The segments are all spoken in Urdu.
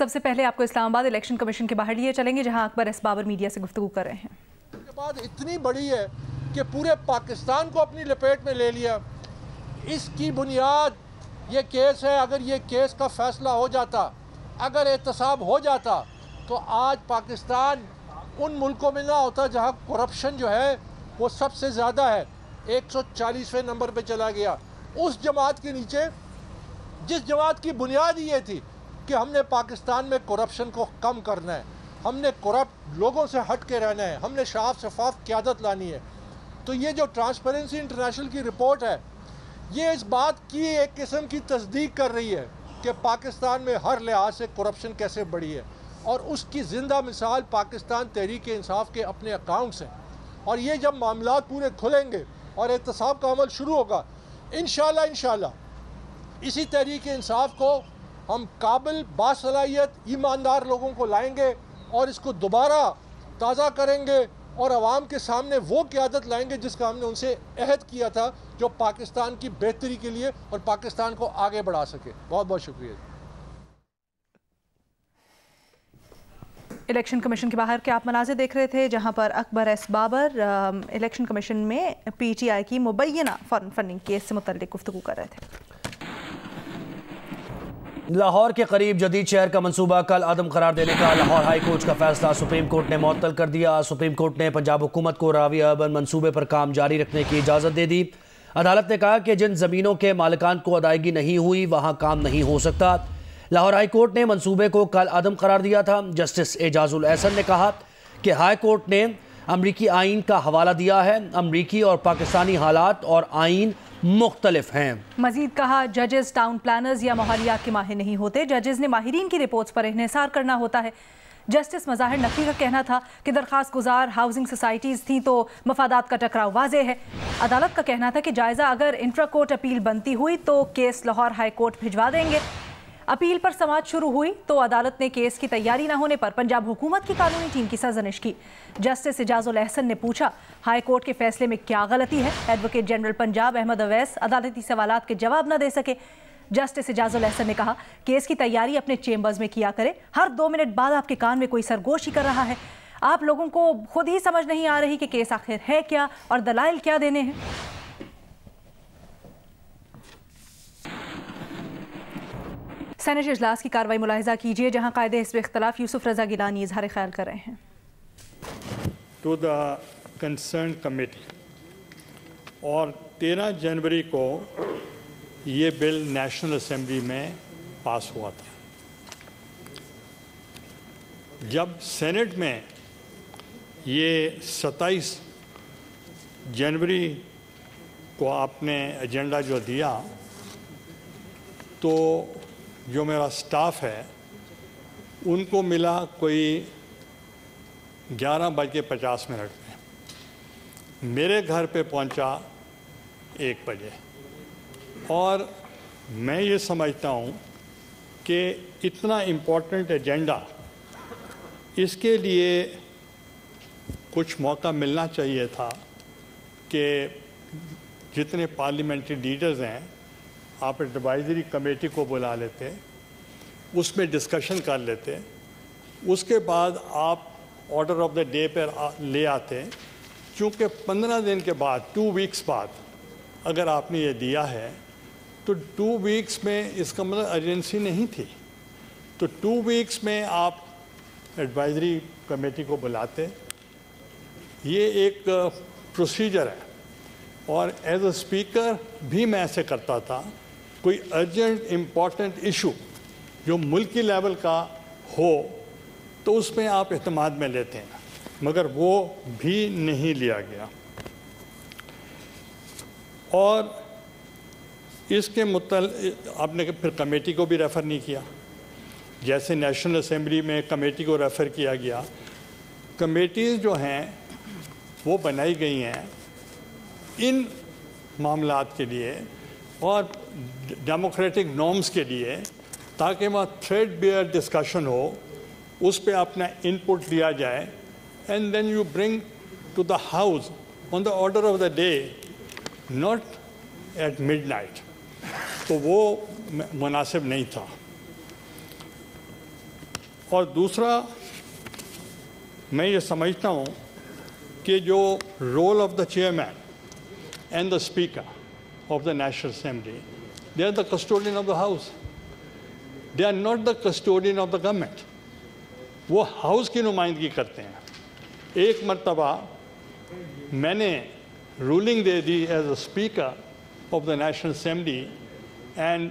سب سے پہلے آپ کو اسلام آباد الیکشن کمیشن کے باہر لیے چلیں گے جہاں اکبر ایس بابر میڈیا سے گفتگو کر رہے ہیں. اس کے بعد اتنی بڑی ہے کہ پورے پاکستان کو اپنی لپیٹ میں لے لیا. اس کی بنیاد یہ کیس ہے. اگر یہ کیس کا فیصلہ ہو جاتا, اگر احتساب ہو جاتا, تو آج پاکستان ان ملکوں میں نہ ہوتا جہاں کرپشن جو ہے وہ سب سے زیادہ ہے. 140ویں نمبر پہ چلا گیا. اس جماعت کے نیچے, جس جماعت کی بنیاد یہ تھی کہ ہم نے پاکستان میں کرپشن کو کم کرنا ہے, ہم نے کرپٹ لوگوں سے ہٹ کے رہنا ہے, ہم نے صاف شفاف قیادت لانی ہے. تو یہ جو ٹرانسپیرنسی انٹرنیشنل کی رپورٹ ہے, یہ اس بات کی ایک قسم کی تصدیق کر رہی ہے کہ پاکستان میں ہر لحاظ سے کرپشن کیسے بڑھی ہے, اور اس کی زندہ مثال پاکستان تحریک انصاف کے اپنے اکاؤنٹس ہیں. اور یہ جب معاملات پورے کھلیں گے اور احتساب کا عمل شروع ہوگا, انشاءاللہ اسی تحریک انصاف کو ہم قابل, باصلاحیت, ایماندار لوگوں کو لائیں گے اور اس کو دوبارہ تازہ کریں گے اور عوام کے سامنے وہ قیادت لائیں گے جس کا ہم نے ان سے عہد کیا تھا, جو پاکستان کی بہتری کے لیے اور پاکستان کو آگے بڑھا سکے. بہت بہت شکریہ. الیکشن کمیشن کے باہر کے آپ مناظر دیکھ رہے تھے جہاں پر اکبر ایس بابر الیکشن کمیشن میں پی ٹی آئی کی مبینہ فارم فنڈنگ کیس سے متعلق گفتگو کر رہے تھے. لاہور کے قریب جدید شہر کا منصوبہ کل عدم قرار دینے کا لاہور ہائی کورٹ کا فیصلہ سپریم کورٹ نے معطل کر دیا. سپریم کورٹ نے پنجاب حکومت کو راوی اربن منصوبے پر کام جاری رکھنے کی اجازت دے دی. عدالت نے کہا کہ جن زمینوں کے مالکان کو ادائیگی نہیں ہوئی وہاں کام نہیں ہو سکتا. لاہور ہائی کورٹ نے منصوبے کو کل عدم قرار دیا تھا. جسٹس اعجاز الاحسن نے کہا کہ ہائی کورٹ نے امریکی آئین کا حوالہ دیا ہے. امریکی اور پاکستانی حالات اور آئین مختلف ہیں. مزید کہا ججز ٹاؤن پلانرز یا ماحولیات کے ماہر نہیں ہوتے, ججز نے ماہرین کی رپورٹس پر انحصار کرنا ہوتا ہے. جسٹس مظاہر نقوی کا کہنا تھا کہ درخواست گزار ہاؤسنگ سوسائٹیز تھیں تو مفادات کا ٹکراؤ واضح ہے. عدالت کا کہنا تھا کہ جائزہ اگر انٹرا کورٹ اپیل بنتی ہوئی تو کیس لاہور ہائی کورٹ بھجوا دیں گے. اپیل پر سماعت شروع ہوئی تو عدالت نے کیس کی تیاری نہ ہونے پر پنجاب حکومت کی قانونی ٹیم کی سرزنش کی. جسٹس اعجاز الاحسن نے پوچھا ہائی کورٹ کے فیصلے میں کیا غلطی ہے. ایڈوکیٹ جنرل پنجاب احمد اویس عدالتی سوالات کے جواب نہ دے سکے. جسٹس اعجاز الاحسن نے کہا کیس کی تیاری اپنے چیمبرز میں کیا کرے. ہر 2 منٹ بعد آپ کے کان میں کوئی سرگوشی کر رہا ہے. آپ لوگوں کو خود ہی سمجھ نہیں آ رہی کہ کیس آخر ہے کیا اور دلائل کیا دینے ہیں. سینٹ اجلاس کی کارروائی ملاحظہ کیجیے جہاں قائد حزب اختلاف یوسف رضا گیلانی اظہار خیال کر رہے ہیں. ٹو دا کنسرن کمیٹی, اور 13 جنوری کو یہ بل نیشنل اسمبلی میں پاس ہوا تھا. جب سینٹ میں یہ 27 جنوری کو آپ نے ایجنڈا جو دیا تو جو میرا سٹاف ہے ان کو ملا کوئی 11:50 میں. میرے گھر پہ پہنچا 1 بجے, اور میں یہ سمجھتا ہوں کہ اتنا امپورٹنٹ ایجنڈا, اس کے لیے کچھ موقع ملنا چاہیے تھا کہ جتنے پارلیمنٹری لیڈرز ہیں آپ ایڈوائزری کمیٹی کو بلا لیتے, اس میں ڈسکشن کر لیتے, اس کے بعد آپ آرڈر آف دا ڈے پر لے آتے. چونکہ 15 دن کے بعد 2 ویکس بعد اگر آپ نے یہ دیا ہے تو 2 ویکس میں اس کا مطلب ایجنسی نہیں تھی, تو 2 ویکس میں آپ ایڈوائزری کمیٹی کو بلاتے. یہ ایک پروسیجر ہے, اور ایز اے اسپیکر بھی میں ایسے کرتا تھا. کوئی ارجنٹ امپورٹنٹ ایشو جو ملکی لیول کا ہو تو اس میں آپ اعتماد میں لیتے ہیں, مگر وہ بھی نہیں لیا گیا. اور اس کے متعلق آپ نے پھر کمیٹی کو بھی ریفر نہیں کیا, جیسے نیشنل اسمبلی میں کمیٹی کو ریفر کیا گیا. کمیٹیز جو ہیں وہ بنائی گئی ہیں ان معاملات کے لیے اور ڈیموکریٹک نارمز کے لیے, تاکہ وہاں تھریڈ بیئر ڈسکشن ہو, اس پہ اپنا انپٹ دیا جائے, and then you bring to the house on the order of the day, not at midnight. تو وہ مناسب نہیں تھا. اور دوسرا میں یہ سمجھتا ہوں کہ جو role of the chairman and the speaker of the National Assembly, they are the custodian of the house, they are not the custodian of the government. وہ ہاؤس کی نمائندگی کرتے ہیں. ایک مرتبہ میں نے رولنگ دے دی as a speaker of the National Assembly, and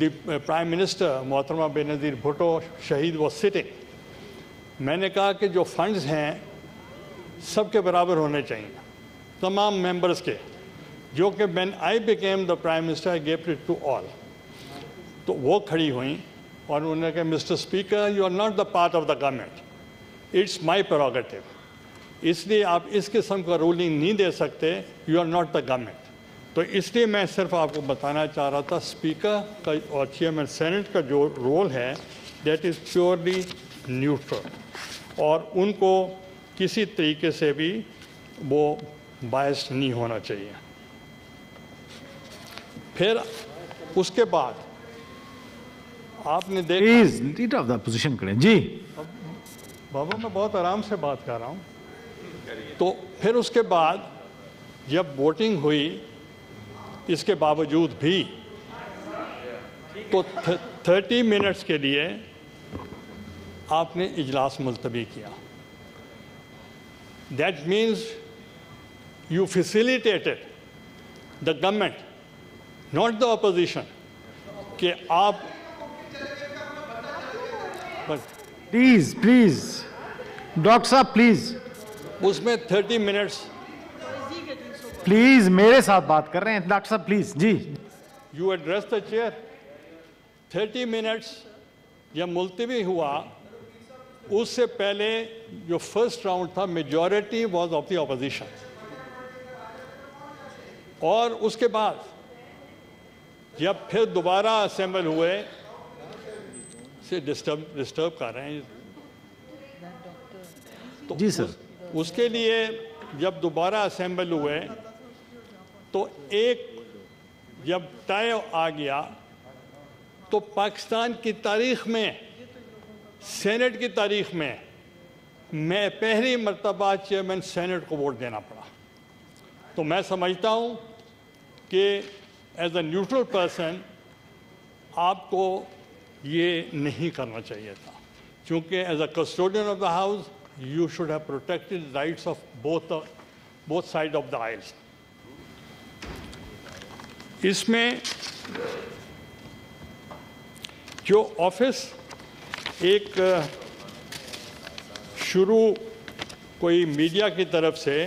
the prime minister محترمہ بے نظیر بھٹو شہید واز سٹنگ. میں نے کہا کہ جو فنڈز ہیں سب کے برابر ہونے چاہیے, تمام ممبرز کے, جو کہ when I became the Prime Minister I gave it to all. تو وہ کھڑی ہوئیں اور انہوں نے کہا mister speaker you are not the part of the government, it's my prerogative, اس لیے آپ اس قسم کا رولنگ نہیں دے سکتے, you are not the government. تو اس لیے میں صرف آپ کو بتانا چاہ رہا تھا اسپیکر کا اور چیئرمین سینٹ کا جو رول ہے دیٹ از پیورلی نیوٹرل, اور ان کو کسی طریقے سے بھی وہ باعث نہیں ہونا چاہیے. پھر اس کے بعد آپ نے دیکھا پوزیشن کریں جی بابا, میں بہت آرام سے بات کر رہا ہوں. تو پھر اس کے بعد جب ووٹنگ ہوئی اس کے باوجود بھی تو 30 منٹس کے لیے آپ نے اجلاس ملتوی کیا. That means you facilitated the government, not the opposition, کہ آپ پلیز ڈاکٹر صاحب پلیز اس میں 30 منٹس پلیز میرے ساتھ بات کر رہے ہیں ڈاکٹر صاحب پلیز جی. You address the chair. 30 minutes جب ملتوی ہوا اس سے پہلے جو فرسٹ راؤنڈ تھا majority was of the opposition, اور اس کے بعد جب پھر دوبارہ اسمبل ہوئے سے ڈسٹرب کر رہے ہیں تو جی سر, اس کے لیے جب دوبارہ اسمبل ہوئے تو ایک جب طے آ گیا تو پاکستان کی تاریخ میں, سینٹ کی تاریخ میں پہلی مرتبہ چیئرمین سینٹ کو ووٹ دینا پڑا. تو میں سمجھتا ہوں کہ ایز اے نیوٹرل پرسن آپ کو یہ نہیں کرنا چاہیے تھا, کیونکہ as a custodian of the house you should have protected the rights of both sides of the aisles. اس میں جو آفس ایک شروع کوئی میڈیا کی طرف سے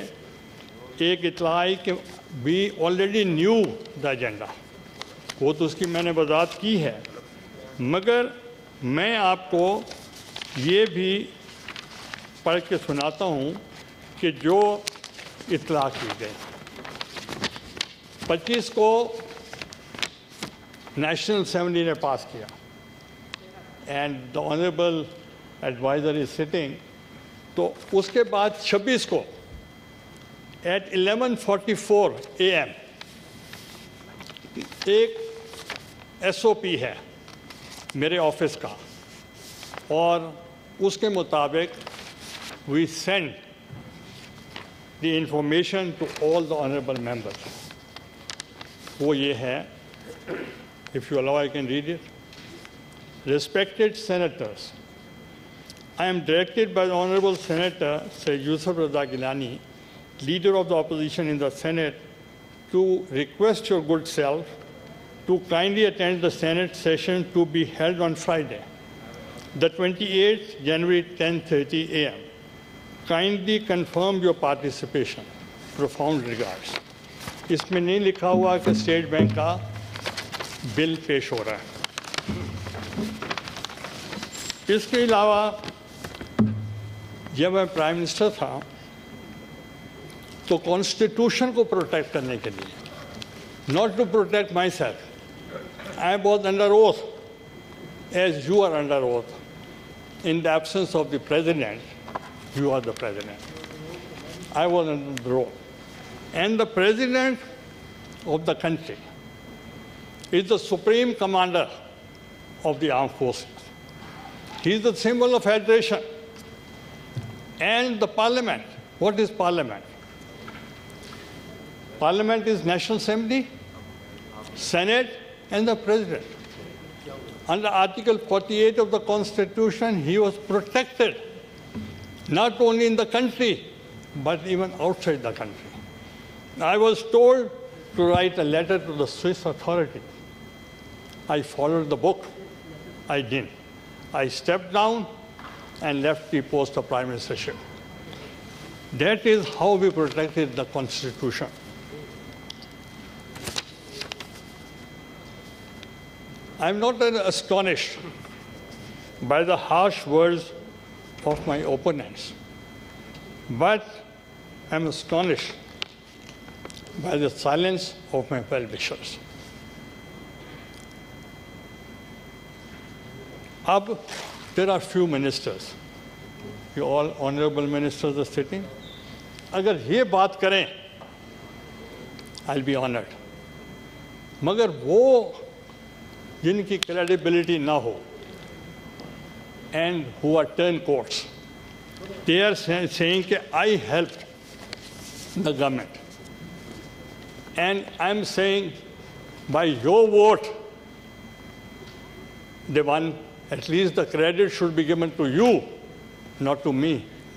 ایک اطلاع آئی کہ we already knew the agenda, وہ تو اس کی میں نے وضاحت کی ہے, مگر میں آپ کو یہ بھی پڑھ کے سناتا ہوں کہ جو اطلاع کی گئی. 25 کو نیشنل اسمبلی نے پاس کیا and the honourable adviser is sitting. تو اس کے بعد 26 کو ایٹ 11:44 AM ایک SOP ہے میرے آفس کا, اور اس کے مطابق we send the information to all the honorable members. وہ یہ ہے, if you allow I can read it. Respected senators, I am directed by the Honorable Senator Syed Yusuf Raza Gilani, Leader of the Opposition in the Senate, to request your good self to kindly attend the Senate session to be held on Friday, the 28th January 10:30 AM. Kindly confirm your participation. Profound regards. اس میں نہیں لکھا ہوا کہ اسٹیٹ بینک کا بل پیش ہو رہا ہے. اس کے علاوہ جب میں پرائم منسٹر تھا تو کانسٹیٹیوشن کو پروٹیکٹ کرنے کے لیے, not to protect myself, I was under oath as you are under oath. In the absence of the president, you are the president. I was under the oath. And the president of the country is the supreme commander of the armed forces. He is the symbol of federation. And the parliament. What is parliament? Parliament is National Assembly, Senate, and the President. Under Article 48 of the Constitution, he was protected, not only in the country, but even outside the country. I was told to write a letter to the Swiss authority. I followed the book. I didn't. I stepped down and left the post of Prime Ministership. That is how we protected the Constitution. I'm not astonished by the harsh words of my opponents, but I'm astonished by the silence of my well-wishers. There are few ministers. You all honorable ministers are sitting. Agar ye baat kare, I'll be honored. Magar wo jinki credibility na ho, and who are turncoats, they are saying that I helped the government. And I'm saying, by your vote, they won. At least the credit should be given to you, not to me.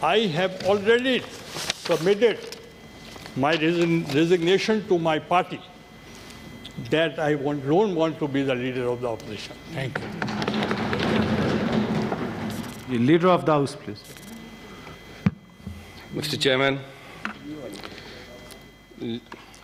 I have already submitted my resignation to my party that I don't want to be the leader of the opposition. Thank you. The Leader of the House, please. Mr. Chairman,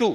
2,